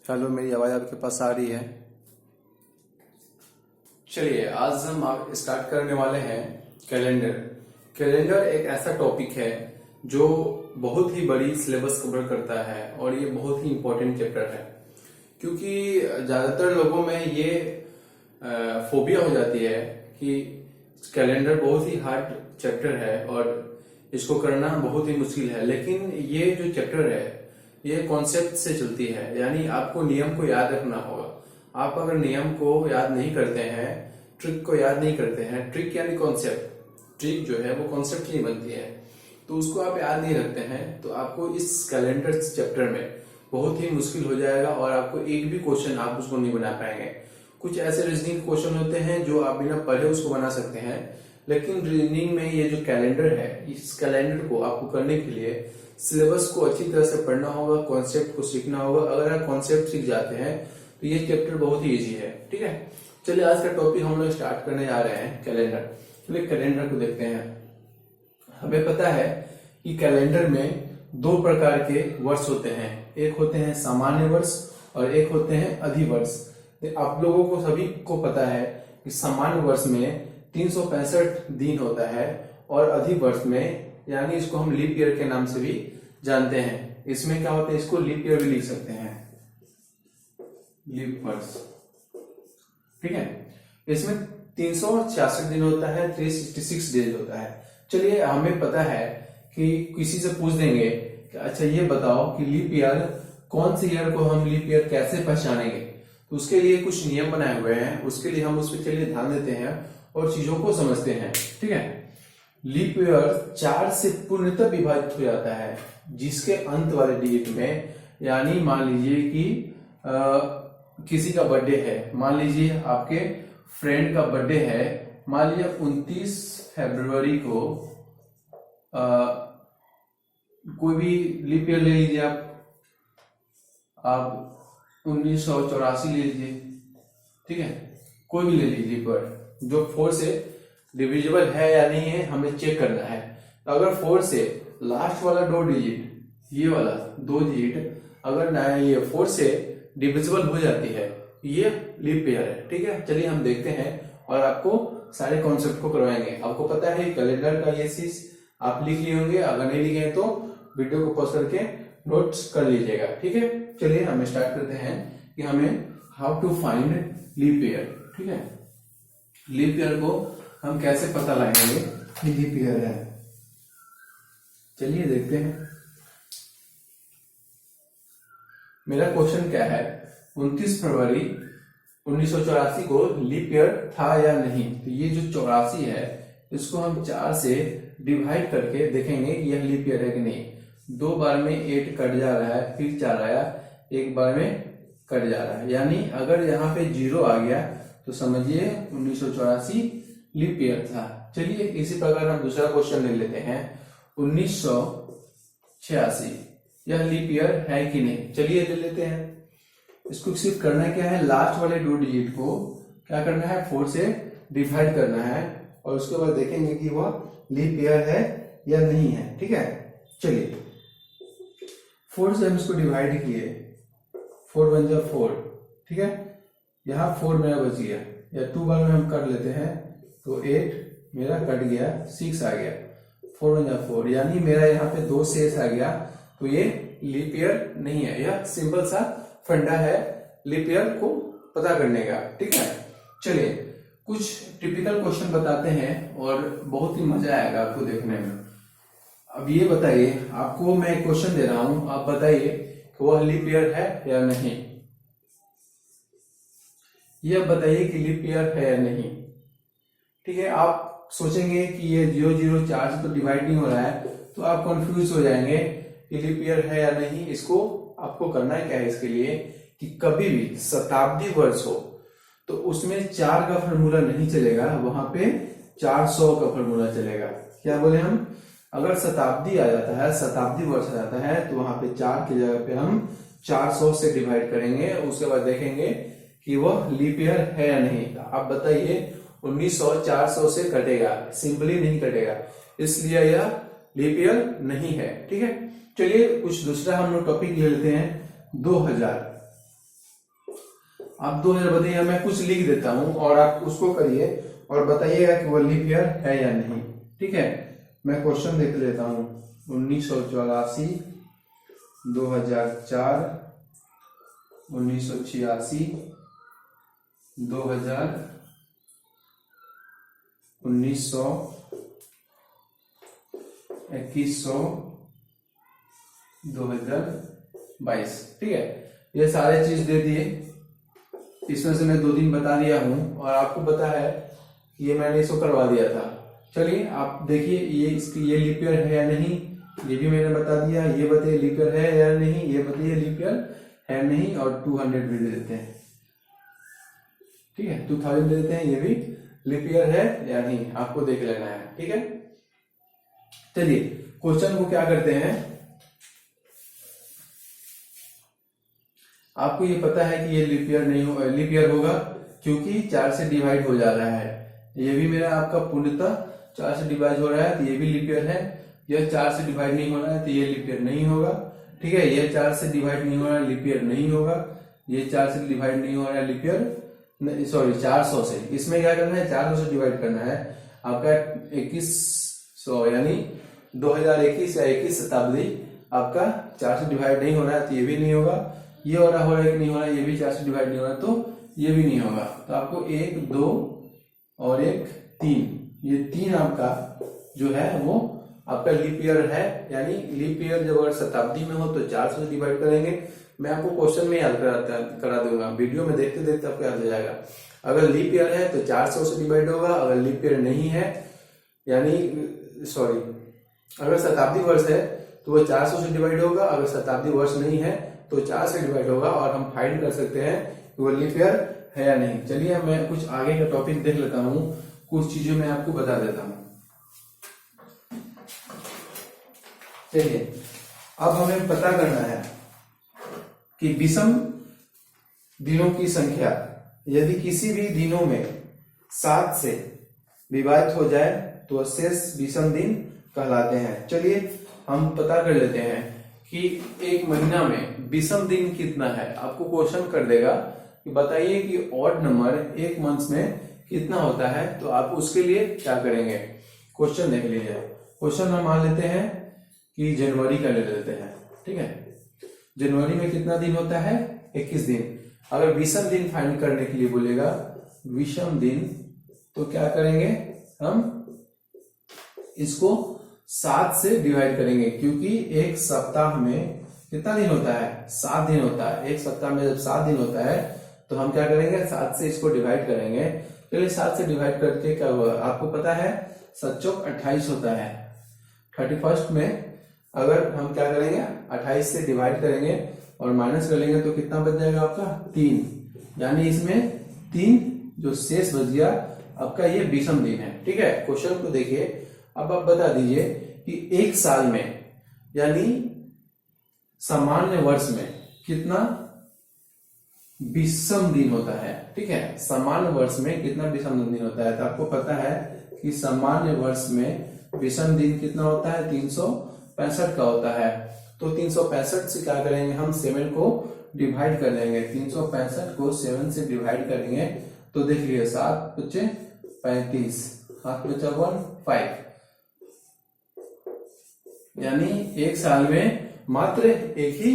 Hello, मेरी आवाज़ आपके पास आ रही है? चलिए, आज हम आप स्टार्ट करने वाले हैं कैलेंडर। कैलेंडर एक ऐसा टॉपिक है जो बहुत ही बड़ी सिलेबस कवर करता है और ये बहुत ही इम्पोर्टेंट चैप्टर है, क्योंकि ज़्यादातर लोगों में ये फोबिया हो जाती है कि कैलेंडर बहुत ही हार्ड चैप्टर है और इसको करना बहुत ही मुश्किल है। लेकिन ये जो चैप्टर है ये कॉन्सेप्ट से चलती है, यानी आपको नियम को याद रखना होगा। आप अगर नियम को याद नहीं करते हैं, ट्रिक को याद नहीं करते हैं, ट्रिक यानी कॉन्सेप्ट, ट्रिक जो है वो कॉन्सेप्ट नहीं बनती है, तो उसको आप याद नहीं रखते हैं तो आपको इस कैलेंडर चैप्टर में बहुत ही मुश्किल हो जाएगा और आपको एक भी क्वेश्चन आप उसको नहीं बना पाएंगे। कुछ ऐसे रीजनिंग क्वेश्चन होते हैं जो आप बिना पढ़े उसको बना सकते हैं, लेकिन रीजनिंग में ये जो कैलेंडर है, इस कैलेंडर को आपको करने के लिए सिलेबस को अच्छी तरह से पढ़ना होगा, कॉन्सेप्ट को सीखना होगा। अगर आप कॉन्सेप्ट सीख जाते हैं तो ये चैप्टर बहुत ही इजी है। ठीक है, चलिए आज का टॉपिक हम लोग स्टार्ट करने जा रहे हैं कैलेंडर। चलिए कैलेंडर को देखते हैं। हमें पता है कि कैलेंडर में दो प्रकार के वर्ष होते हैं, एक होते हैं सामान्य वर्ष और एक होते हैं अधिवर्ष। आप लोगों को सभी को पता है कि सामान्य वर्ष में 365 दिन होता है और अधिवर्ष में, यानी इसको हम लीप ईयर के नाम से भी जानते हैं, इसमें क्या होता है, इसको लीप ईयर भी लिख सकते हैं, लीप वर्ष। ठीक है, इसमें 366 दिन होता है, 366 डेज होता है। चलिए, हमें पता है कि किसी से पूछ देंगे कि अच्छा ये बताओ कि लीप ईयर, कौन से ईयर को हम लीप ईयर कैसे पहचानेंगे, तो उसके लिए कुछ नियम बनाए हुए हैं। उसके लिए हम उस पर चलिए ध्यान देते हैं और चीजों को समझते हैं। ठीक है, लीप ईयर 4 से पूर्णतः विभाजित हो जाता है, जिसके अंत वाले डिजिट में, यानी मान लीजिए कि किसी का बर्थडे है, मान लीजिए आपके फ्रेंड का बर्थडे है, मान लीजिए 29 फरवरी को, कोई भी लीप ईयर ले लीजिए, आप 1984 ले लीजिए। ठीक है, कोई भी ले लीजिए पर जो 4 से डिविजिबल है या नहीं है हमें चेक करना है। तो अगर 4 से लास्ट वाला 2 डिजिट, ये वाला 2 डिजिट अगर ना ये 4 से डिविजिबल हो जाती है, ये लीप ईयर है। ठीक है, चलिए हम देखते हैं और आपको सारे कॉन्सेप्ट को करवाएंगे। आपको पता है कैलेंडर का ये चीज आप लिख लिए होंगे, अगर नहीं लिखे हैं तो वीडियो को पॉज करके नोट्स कर लीजिएगा। ठीक है, चलिए हम स्टार्ट करते हैं कि हमें how to find leap year. ठीक है, लीप ईयर को हम कैसे पता लगाएंगे कि लीप ईयर है, चलिए देखते हैं। मेरा क्वेश्चन क्या है, 29 फरवरी 1984 को लीप ईयर था या नहीं। तो ये जो 84 है इसको हम 4 से डिवाइड करके देखेंगे यह लीप ईयर है कि नहीं। 2 बार में 8 कट जा रहा है, फिर 4 आया, एक बार में कट जा रहा है, यानी अगर यहाँ पे 0 आ गया तो समझिए 1984 लीप ईयर था। चलिए इसी प्रकार हम दूसरा क्वेश्चन ले लेते हैं, 1986 यह लीप ईयर है कि नहीं। चलिए ले लेते हैं। इसको सिर्फ करना क्या है, लास्ट वाले 2 डिजिट को क्या करना है, 4 से डिवाइड करना है और उसके बाद देखेंगे कि वह लीप ईयर है या नहीं है। ठीक है, चलिए 4 से हम इसको डिवाइड किए, 4 1 जा 4। ठीक है, यहाँ 4 मेरा बच गया, या 2 बार में हम कर लेते हैं तो 8 मेरा कट गया, 6 आ गया, 4 1 जा 4, यानी मेरा यहाँ पे 2 शेष आ गया, तो ये लीप ईयर नहीं है। यह सिंपल सा फंडा है लीप ईयर को पता करने का। ठीक है, चलिए कुछ टिपिकल क्वेश्चन बताते हैं और बहुत ही मजा आएगा आपको देखने में। अब ये बताइए, आपको मैं एक क्वेश्चन दे रहा हूं, आप बताइए कि वह लीप ईयर है या नहीं। ये आप बताइए कि लीप ईयर है या नहीं। ठीक है, आप सोचेंगे कि ये 0 4 से तो डिवाइड नहीं हो रहा है, तो आप कंफ्यूज हो जाएंगे कि लीप ईयर है या नहीं। इसको आपको करना है क्या है, इसके लिए कि कभी भी शताब्दी वर्ष हो तो उसमें 4 का फॉर्मूला नहीं चलेगा, वहां पे 400 का फॉर्मूला चलेगा। क्या बोले हम, अगर शताब्दी आ जाता है, शताब्दी वर्ष आ जाता है, तो वहां पे 4 की जगह पे हम 400 से डिवाइड करेंगे, उसके बाद देखेंगे कि वह लीप ईयर है या नहीं। आप बताइए 1900 400 से कटेगा, सिंपली नहीं कटेगा, इसलिए यह लीप ईयर नहीं है। ठीक है, चलिए कुछ दूसरा हम लोग टॉपिक ले लेते हैं, 2000। आप 2000 बताइए, मैं कुछ लिख देता हूं और आप उसको करिए और बताइएगा कि वो लीप ईयर है या नहीं। ठीक है, मैं क्वेश्चन देख लेता हूं। 1984, 2004, 1986, 2000, 1900, 2100, 2022। ठीक है, ये सारे चीज दे दिए। इसमें से मैं 2 दिन बता दिया हूं और आपको पता है कि ये मैंने इसको करवा दिया था। चलिए आप देखिए ये लीप ईयर है या नहीं, ये भी मैंने बता दिया। ये बताइए लीप ईयर है या नहीं, ये बताइए लीप ईयर है नहीं, और 200 भी दे देते हैं। ठीक है, 2000 दे देते हैं, ये भी लीप ईयर है या नहीं आपको देख लेना है। ठीक है, चलिए क्वेश्चन को क्या करते हैं। आपको ये पता है कि ये लीप ईयर नहीं होगा, लीप ईयर होगा क्योंकि 4 से डिवाइड हो जा रहा है। ये भी मेरा आपका पूर्णतः 4 से डिवाइड हो रहा है, तो ये भी लीप ईयर है। यह 4 से डिवाइड नहीं हो रहा है, तो ये लीप ईयर नहीं होगा। ठीक है, ये 4 से डिवाइड नहीं हो रहा है, लीप ईयर नहीं होगा। ये 4 से डिवाइड नहीं हो रहा है, लीप ईयर सॉरी 400 से। इसमें क्या करना है, 400 से डिवाइड करना है। आपका 2100 यानी 2021 या 21 शताब्दी आपका 4 से डिवाइड नहीं हो रहा है, तो ये भी नहीं होगा। ये हो रहा है कि नहीं हो रहा है, ये भी 4 से डिवाइड नहीं हो रहा है, तो ये भी नहीं होगा। तो आपको 1, 2 और 1, 3, ये 3 आपका जो है वो आपका लीप ईयर है। यानी लीप ईयर जब अगर शताब्दी में हो तो 400 से डिवाइड करेंगे। मैं आपको क्वेश्चन में याद करा दूंगा, वीडियो में देखते देखते आपको याद हो जाएगा। अगर लीप ईयर है तो 400 से डिवाइड होगा, अगर लीप ईयर नहीं है यानी सॉरी अगर शताब्दी वर्ष है तो वो 400 से डिवाइड होगा, अगर शताब्दी वर्ष नहीं है तो 4 से डिवाइड होगा, और हम फाइंड कर सकते हैं कि वो लीप ईयर है या नहीं। चलिए मैं कुछ आगे का टॉपिक देख लेता हूं, कुछ चीजें मैं आपको बता देता हूं। चलिए अब हमें पता करना है कि विषम दिनों की संख्या यदि किसी भी दिनों में 7 से विभाजित हो जाए तो शेष विषम दिन कहलाते हैं। चलिए हम पता कर लेते हैं कि एक महीना में विषम दिन कितना है। आपको क्वेश्चन कर देगा कि बताइए कि ऑड नंबर एक मंथ में कितना होता है, तो आप उसके लिए क्या करेंगे। क्वेश्चन देख लीजिए। क्वेश्चन हम मान लेते हैं कि जनवरी का ले लेते हैं। ठीक है, जनवरी में कितना दिन होता है, 21 दिन। अगर विषम दिन फाइंड करने के लिए बोलेगा विषम दिन, तो क्या करेंगे हम इसको 7 से डिवाइड करेंगे, क्योंकि एक सप्ताह में कितना दिन होता है, 7 दिन होता है। एक सप्ताह में जब 7 दिन होता है तो हम क्या करेंगे, 7 से इसको डिवाइड करेंगे। चलिए 7 से डिवाइड करके क्या हुआ, आपको पता है 7 चौक 28 होता है। 31st में अगर हम क्या करेंगे 28 से डिवाइड करेंगे और माइनस कर लेंगे तो कितना बच जाएगा आपका 3, यानी इसमें 3 जो शेष बच गया आपका, ये विषम दिन है। ठीक है, क्वेश्चन को देखिए। अब आप बता दीजिए कि एक साल में यानी सामान्य वर्ष में कितना विषम दिन होता है। ठीक है, सामान्य वर्ष में कितना विषम दिन होता है, तो आपको पता है कि सामान्य वर्ष में विषम दिन कितना होता है, 365 का होता है। तो 365 से क्या करेंगे हम, 7 को डिवाइड कर देंगे। 365 को 7 से डिवाइड करेंगे तो देख लीजिए 7 बचे 35, हाथ बचा 5, यानी एक साल में मात्र एक ही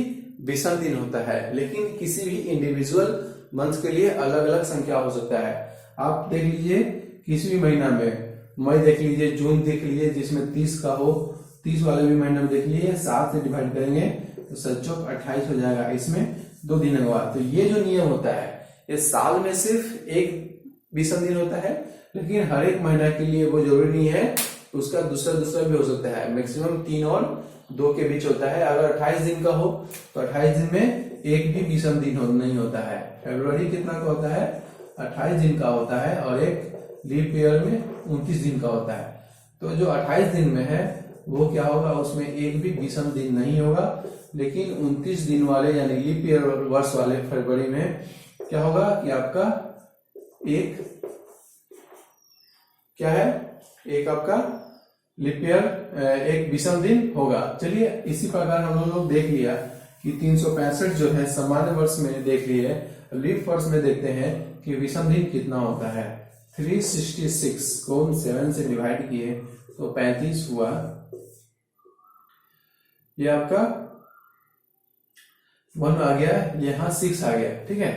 विषम दिन होता है। लेकिन किसी भी इंडिविजुअल मंथ के लिए अलग अलग संख्या हो सकता है। आप देख लीजिए किसी भी महीना में, मई देख लीजिए, जून देख लीजिए जिसमें 30 का हो, 30 वाले भी महीना में देख लीजिए, 7 से डिवाइड करेंगे तो 7 चौक 28 हो जाएगा। इसमें 2 दिन होगा। तो ये जो नियम होता है ये साल में सिर्फ एक विषम दिन होता है, लेकिन हर एक महीना के लिए वो जरूरी नहीं है, उसका दूसरा भी हो सकता है। मैक्सिमम 3 और 2 के बीच होता है। अगर 28 दिन का हो तो 28 दिन में एक भी विषम दिन नहीं होता है। फरवरी कितना का होता है, 28 दिन का होता है, और एक लीप ईयर में 29 दिन का होता है। तो जो 28 दिन में है वो क्या होगा, उसमें एक भी विषम दिन नहीं होगा। लेकिन 29 दिन वाले यानी लीप ईयर वर्ष वाले फरवरी में क्या होगा कि आपका एक क्या है, एक आपका लीप ईयर एक विषम दिन होगा। चलिए इसी प्रकार हम लोग देख लिया कि 365 जो है सामान्य वर्ष में देख लिए, लीप वर्ष में देखते हैं कि विषम दिन कितना होता है। 366 को 7 से डिवाइड किए तो 35 हुआ। ये आपका 1 आ गया, यहाँ 6 आ गया, ठीक है।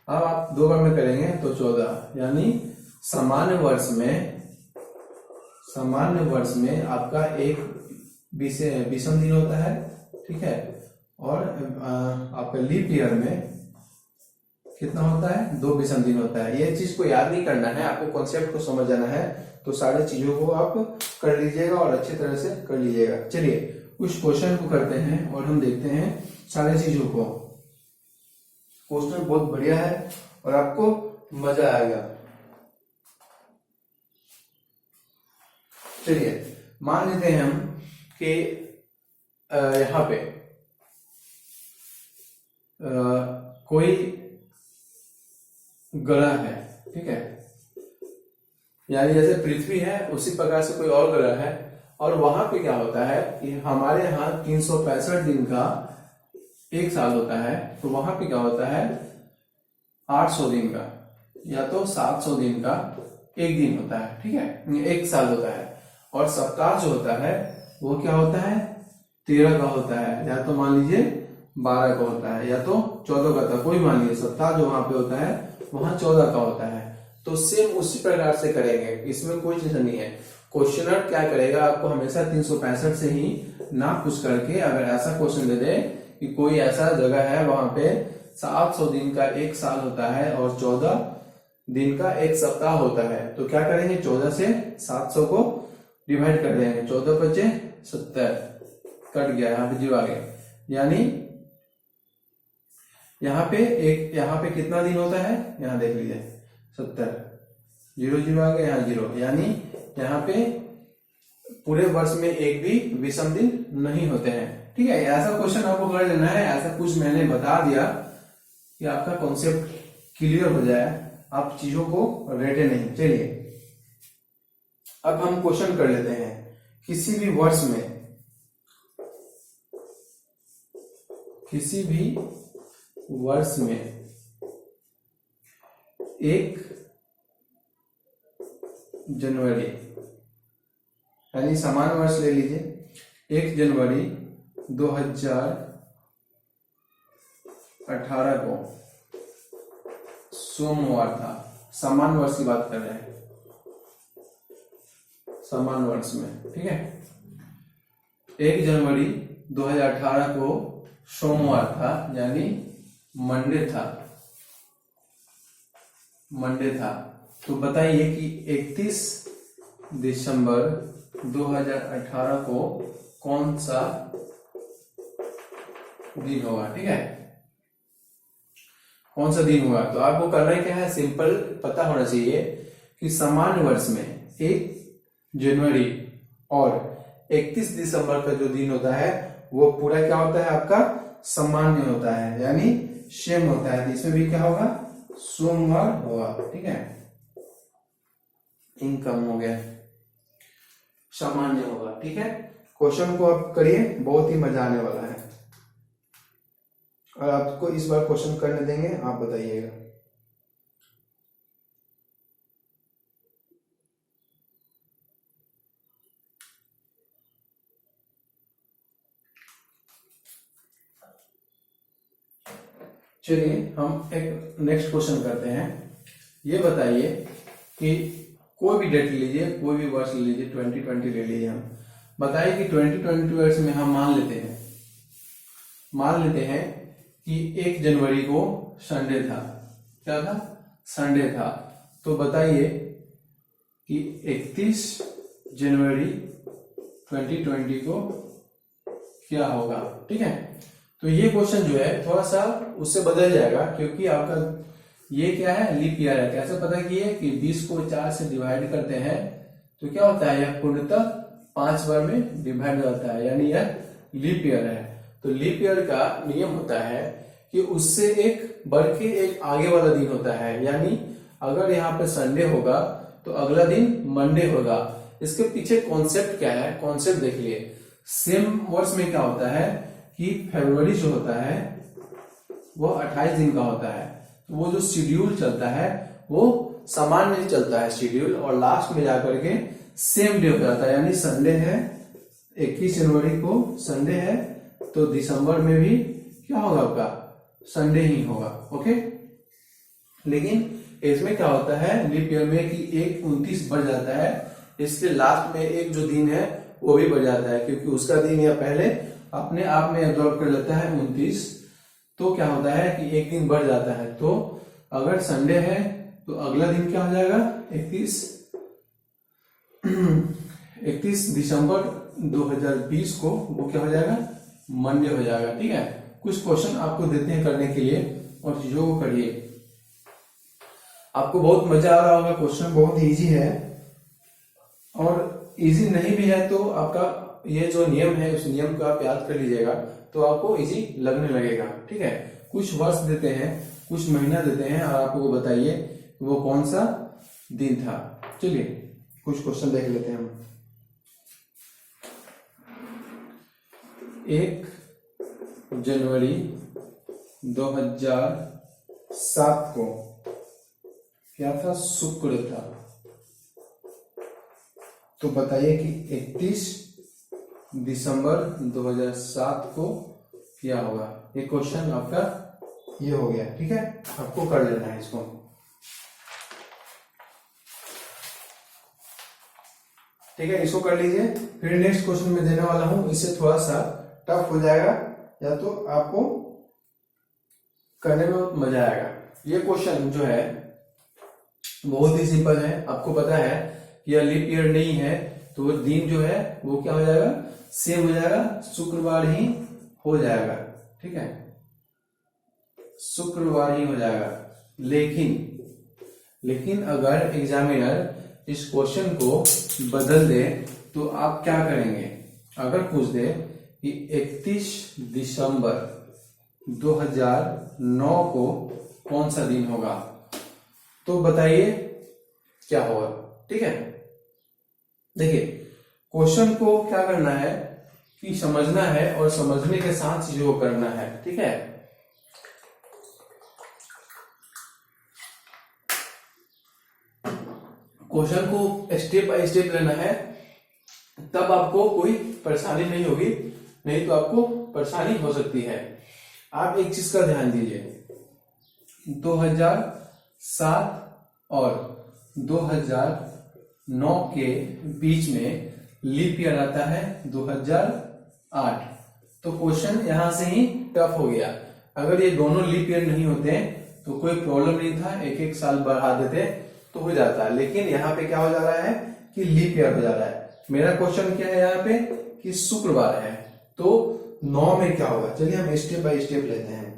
अब आप 2 बार में करेंगे तो 14, यानी सामान्य वर्ष में आपका एक विषम दिन होता है, ठीक है। और आपका लीप ईयर में कितना होता है, 2 विषम दिन होता है। ये चीज को याद नहीं करना है, आपको कॉन्सेप्ट को समझ जाना है, तो सारे चीजों को आप कर लीजिएगा और अच्छी तरह से कर लीजिएगा। चलिए कुछ क्वेश्चन को करते हैं और हम देखते हैं सारे चीजों को। क्वेश्चन बहुत बढ़िया है और आपको मजा आएगा। चलिए मान लेते हैं हम कि यहाँ पे कोई ग्रह है, ठीक है, यानी जैसे पृथ्वी है उसी प्रकार से कोई और ग्रह है, और वहां पे क्या होता है कि हमारे यहाँ 365 दिन का एक साल होता है, तो वहां पे क्या होता है 800 दिन का या तो 700 दिन का एक दिन होता है, ठीक है, एक साल होता है। और सप्ताह जो होता है वो क्या होता है 13 का होता है, या तो मान लीजिए 12 का होता है, या तो 14 का था, कोई मान लीजिए सप्ताह जो वहां पे होता है वहां 14 का होता है। तो सेम उसी प्रकार से करेंगे, इसमें कोई चीज नहीं है। क्वेश्चनर क्या करेगा, आपको हमेशा 365 से ही ना पूछ करके अगर ऐसा क्वेश्चन दे दे कि कोई ऐसा जगह है वहां पे 700 दिन का एक साल होता है और 14 दिन का एक सप्ताह होता है, तो क्या करेंगे 14 से 700 को डिवाइड कर देंगे, 14 बचे 70, कट गया, यहाँ पे 0 आ गया, यानी यहाँ पे कितना दिन होता है, यहाँ देख लीजिए 70, 0 आ गया, यहाँ 0, यानी यहाँ पे पूरे वर्ष में एक भी विषम दिन नहीं होते हैं, ठीक है। ऐसा क्वेश्चन आपको कर लेना है, ऐसा कुछ मैंने बता दिया कि आपका कॉन्सेप्ट क्लियर हो जाए, आप चीजों को रटे नहीं। चलिए अब हम क्वेश्चन कर लेते हैं। किसी भी वर्ष में 1 जनवरी, यानी समान वर्ष ले लीजिए, 1 जनवरी 2018 को सोमवार था। समान वर्ष की बात कर रहे हैं, समान वर्ष में, ठीक है। 1 जनवरी 2018 को सोमवार था, यानी मंडे था। तो बताइए कि 31 दिसंबर 2018 को कौन सा दिन होगा, ठीक है, कौन सा दिन हुआ। तो आपको करना क्या है, सिंपल पता होना चाहिए कि सामान्य वर्ष में 1 जनवरी और 31 दिसंबर का जो दिन होता है वो पूरा क्या होता है आपका सामान्य होता है, यानी सेम होता है। इसमें भी क्या होगा सोमवार होगा, ठीक है, इनकम हो गया, सामान्य होगा, ठीक है। क्वेश्चन को आप करिए, बहुत ही मजा आने वाला है, और आपको इस बार क्वेश्चन करने देंगे, आप बताइएगा। चलिए हम एक नेक्स्ट क्वेश्चन करते हैं। ये बताइए कि कोई भी डेट लीजिए, कोई भी वर्ष ले लीजिए, 2020 ले लीजिए, हम बताइए कि 2020 वर्ष में हम मान लेते हैं कि 1 जनवरी को संडे था। क्या था, संडे था। तो बताइए कि 31 जनवरी 2020 को क्या होगा, ठीक है। तो ये क्वेश्चन जो है थोड़ा सा उससे बदल जाएगा, क्योंकि आपका ये क्या है लीप ईयर है। कैसे पता किए कि 20 को 4 से डिवाइड करते हैं तो क्या होता है, यह पूर्णतः 5 बार में डिवाइड होता है, यानी यह लीप ईयर है। तो लीप ईयर का नियम होता है कि उससे एक बढ़ के एक आगे वाला दिन होता है, यानी अगर यहाँ पे संडे होगा तो अगला दिन मंडे होगा। इसके पीछे कॉन्सेप्ट क्या है, कॉन्सेप्ट देखिए। सेम वर्ष में क्या होता है कि फरवरी जो होता है वो 28 दिन का होता है, तो वो जो शेड्यूल चलता है वो सामान्य चलता है शेड्यूल, और लास्ट में जाकर के सेम डे हो जाता है। यानी संडे है, 21 जनवरी को संडे है, तो दिसंबर में भी क्या होगा आपका संडे ही होगा। ओके, लेकिन इसमें क्या होता है लीप ईयर में कि एक 29 बढ़ जाता है, इसके लास्ट में एक जो दिन है वो भी बढ़ जाता है, क्योंकि उसका दिन या पहले अपने आप में एब्जॉर्ब कर लेता है 29। तो क्या होता है कि एक दिन बढ़ जाता है। तो अगर संडे है तो अगला दिन क्या हो जाएगा 31 दिसंबर 2020 को वो क्या हो जाएगा मंडे हो जाएगा। ठीक है, कुछ क्वेश्चन आपको देते हैं करने के लिए और चीजों को करिए। आपको बहुत मजा आ रहा होगा, क्वेश्चन बहुत इजी है, और इजी नहीं भी है तो आपका ये जो नियम है उस नियम को आप याद कर लीजिएगा तो आपको इजी लगने लगेगा। ठीक है, कुछ वर्ष देते हैं, कुछ महीना देते हैं, और आपको बताइए वो कौन सा दिन था। चलिए कुछ क्वेश्चन देख लेते हैं हम। 1 जनवरी 2007 को क्या था, शुक्र था। तो बताइए कि 31 दिसंबर 2007 को क्या होगा। ये क्वेश्चन आपका ये हो गया। ठीक है, आपको कर लेना है इसको। ठीक है, इसको कर लीजिए। फिर नेक्स्ट क्वेश्चन में देने वाला हूं, इससे थोड़ा सा टफ हो जाएगा या तो आपको करने में मजा आएगा। ये क्वेश्चन जो है बहुत ही सिंपल है। आपको पता है कि यह लीप ईयर नहीं है तो वो दिन जो है वो क्या हो जाएगा सेम हो जाएगा, शुक्रवार ही हो जाएगा। ठीक है, शुक्रवार ही हो जाएगा। लेकिन अगर एग्जामिनर इस क्वेश्चन को बदल दे तो आप क्या करेंगे। अगर पूछ दे कि 31 दिसंबर 2009 को कौन सा दिन होगा, तो बताइए क्या होगा। ठीक है, देखिए क्वेश्चन को क्या करना है कि समझना है, और समझने के साथ चीजों को करना है। ठीक है, क्वेश्चन को स्टेप बाय स्टेप लेना है, तब आपको कोई परेशानी नहीं होगी, नहीं तो आपको परेशानी हो सकती है। आप एक चीज का ध्यान दीजिए, 2007 और 2009 के बीच में लीप ईयर आता है 2008। तो क्वेश्चन यहां से ही टफ हो गया। अगर ये दोनों लीप ईयर नहीं होते तो कोई प्रॉब्लम नहीं था, एक एक साल बढ़ा देते तो हो जाता है। लेकिन यहाँ पे क्या हो जा रहा है कि लीप ईयर हो जा रहा है। मेरा क्वेश्चन क्या है यहाँ पे कि शुक्रवार है, तो 9 में क्या होगा। चलिए हम स्टेप बाय स्टेप लेते हैं।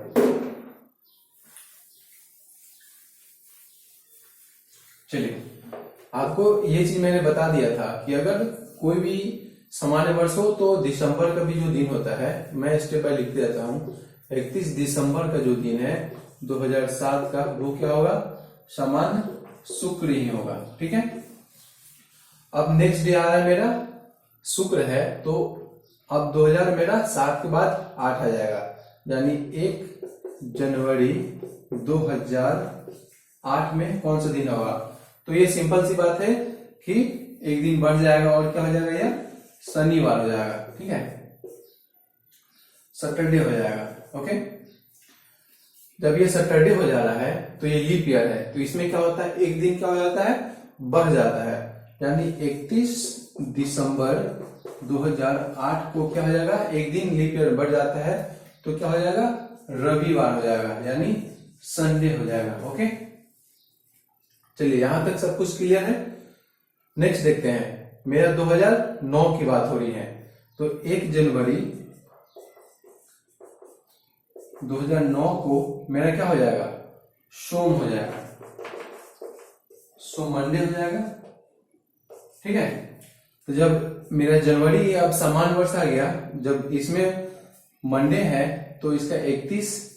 चलिए, आपको ये चीज मैंने बता दिया था कि अगर कोई भी सामान्य वर्ष हो तो दिसंबर का भी जो दिन होता है, मैं स्टेप बाय लिखते जाता हूँ। 31 दिसंबर का जो दिन है 2007 का, वो क्या होगा सामान्य शुक्र ही होगा। ठीक है, अब नेक्स्ट डे आ रहा है मेरा शुक्र है, तो अब 2000 मेरा 7 के बाद 8 आ जाएगा, यानी 1 जनवरी 2008 में कौन सा दिन होगा। तो ये सिंपल सी बात है कि एक दिन बढ़ जाएगा और क्या हो जाएगा, यह शनिवार हो जाएगा। ठीक है, सैटरडे हो जाएगा। ओके, जब ये सैटरडे हो जा रहा है तो ये लीप ईयर है, तो इसमें क्या होता है एक दिन क्या हो जाता है बढ़ जाता है, यानी 31 दिसंबर 2008 को क्या हो जाएगा एक दिन लीप ईयर बढ़ जाता है, तो क्या हो जाएगा रविवार हो जाएगा, यानी संडे हो जाएगा। ओके, चलिए यहां तक सब कुछ क्लियर है। नेक्स्ट देखते हैं, मेरा 2009 की बात हो रही है, तो 1 जनवरी 2009 को मेरा क्या हो जाएगा सोम हो जाएगा, सोम मंडे हो जाएगा। ठीक है, तो जब मेरा जनवरी अब समान वर्ष आ गया, जब इसमें मंडे है तो इसका 31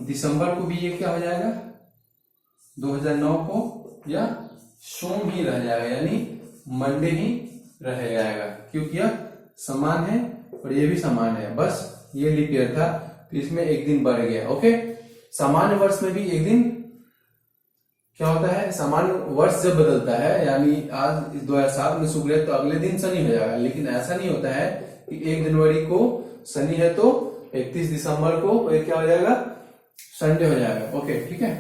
दिसंबर को भी ये क्या हो जाएगा 2009 को या सोम ही रह जाएगा, यानी मंडे ही रह जाएगा, क्योंकि यह समान है और ये भी समान है, बस ये लीप ईयर था तो इसमें एक दिन बढ़ गया। ओके, सामान्य वर्ष में भी एक दिन क्या होता है, सामान्य वर्ष जब बदलता है, यानी आज 2007 में शुक्र है तो अगले दिन शनि हो जाएगा, लेकिन ऐसा नहीं होता है कि 1 जनवरी को शनि है तो 31 दिसंबर को ये क्या हो जाएगा, संडे हो जाएगा। ओके, ठीक है।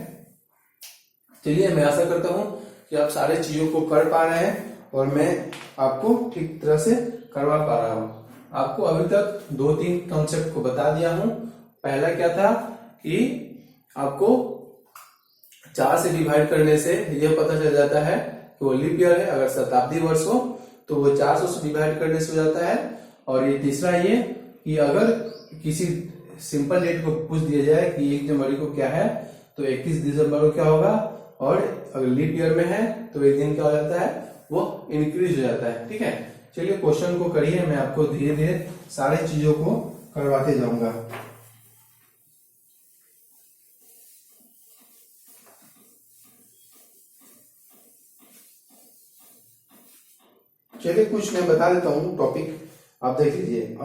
चलिए, मैं आशा करता हूं कि आप सारे चीजों को कर पा रहे हैं और मैं आपको ठीक तरह से करवा पा रहा हूं। आपको अभी तक 2-3 कॉन्सेप्ट को बता दिया हूं। पहला क्या था कि आपको 4 से डिवाइड करने से यह पता चल जाता है कि वो लीप ईयर है। अगर शताब्दी वर्ष हो तो वो 400 से डिवाइड करने से हो जाता है। और ये तीसरा ये कि अगर किसी सिंपल डेट को पूछ दिया जाए कि 1 जनवरी को क्या है तो 31 दिसंबर को क्या होगा, और अगर लीप ईयर में है तो एक दिन क्या हो जाता है, वो इंक्रीज हो जाता है। ठीक है, चलिए क्वेश्चन को करिए, मैं आपको धीरे धीरे सारे चीजों को करवाते जाऊंगा। चलिए कुछ मैं बता देता हूं टॉपिक, आप देख लीजिए।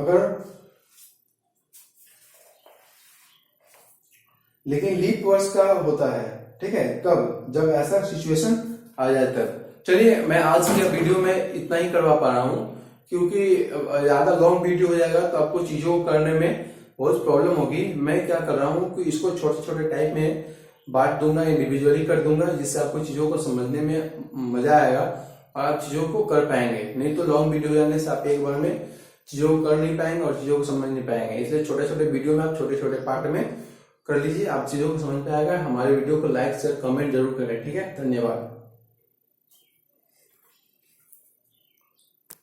लेकिन लीप वर्ष का होता है, ठीक है, कब, जब ऐसा सिचुएशन आ जाए तब। चलिए, मैं आज के वीडियो में इतना ही करवा पा रहा हूं, क्योंकि ज्यादा लॉन्ग वीडियो हो जाएगा तो आपको चीजों को करने में बहुत प्रॉब्लम होगी। मैं क्या कर रहा हूं कि इसको छोटे छोटे टाइप में बांट दूंगा, इंडिविजुअली कर दूंगा, जिससे आपको चीजों को समझने में मजा आएगा और आप चीजों को कर पाएंगे। नहीं तो लॉन्ग वीडियो जाने से आप एक बार में चीजों को कर नहीं पाएंगे और चीजों को समझ नहीं पाएंगे। इसलिए छोटे छोटे वीडियो में आप छोटे छोटे पार्ट में कर लीजिए, आप चीजों को समझ पाएगा। हमारे वीडियो को लाइक शेयर कमेंट जरूर करें। ठीक है, धन्यवाद।